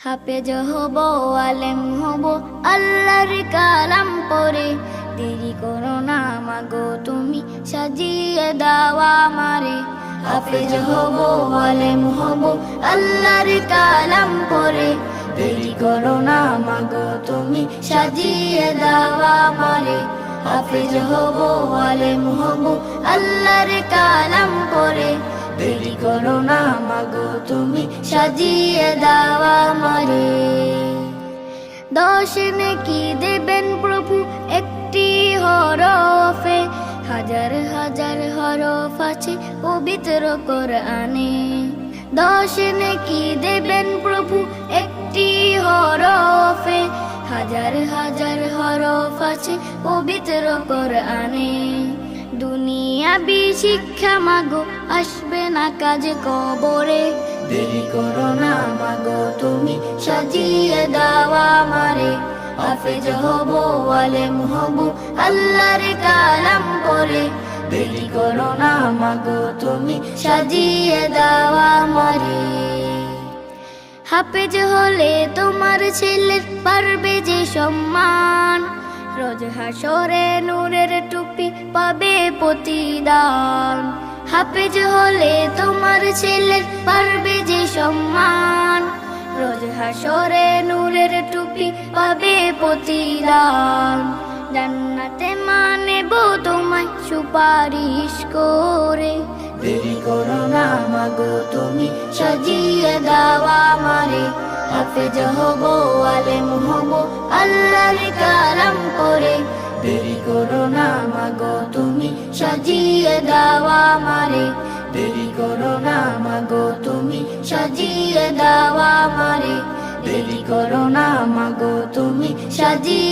হাফেজ হব, আলেম হব, আল্লাহর কালাম পড়ে। দেরি করো না মাগো তুমি, সাজিয়ে দাও আমারে। হাফেজ হব, আলেম হব, আল্লাহর কালাম পড়ে। দেরি করো না মাগো তুমি, সাজিয়ে দাও আমারে। হাফেজ হব, আলেম হব, আল্লাহর কালাম পড়ে। দেরি করো না মাগো তুমি, সাজিয়ে দাও আমারে। 10 নেকি দেবেন প্রভু একটি হরফে, হাজার হাজার হরফ আছে পবিত্র কোরআনে। 10 নেকি দেবেন প্রভু একটি হরফে, হাজার হাজার হরফ আছে পবিত্র কোরআনে। দুনিয়াবি শিক্ষা মাগো আসবে না কাজে কবরে। দেরি করো না মাগো তুমি, সাজিয়ে দাও আমারে। হাফেজ হব, আলেম হব, আল্লাহর কালাম পড়ে। দেরি করো না মাগো তুমি, সাজিয়ে দাও আমারে। হাফেজ হলে তোমার ছেলের পারবে যে সম্মান, রোজ হাসরে নূরের টুপি পাবে প্রতিদান। হাফেজ হলে তোমার ছেলের পারবে যে সম্মান, রোজ হাসরে নূরের টুপি পাবে প্রতিদান। জান্নাতে মানেব তোমায় সুপারিশ করে। দেরি করো না মাগো তুমি, সাজিয়ে দাও আমারে। হাফেজ হব, আলেম হব, আল্লাহর কালাম পড়ে। দেরি করো না মাগো তুমি, সাজিয়ে দাও আমারে। দেরি করো না মাগো তুমি, সাজিয়ে দাও আমারে। দেরি করো না মাগো তুমি, সাজিয়ে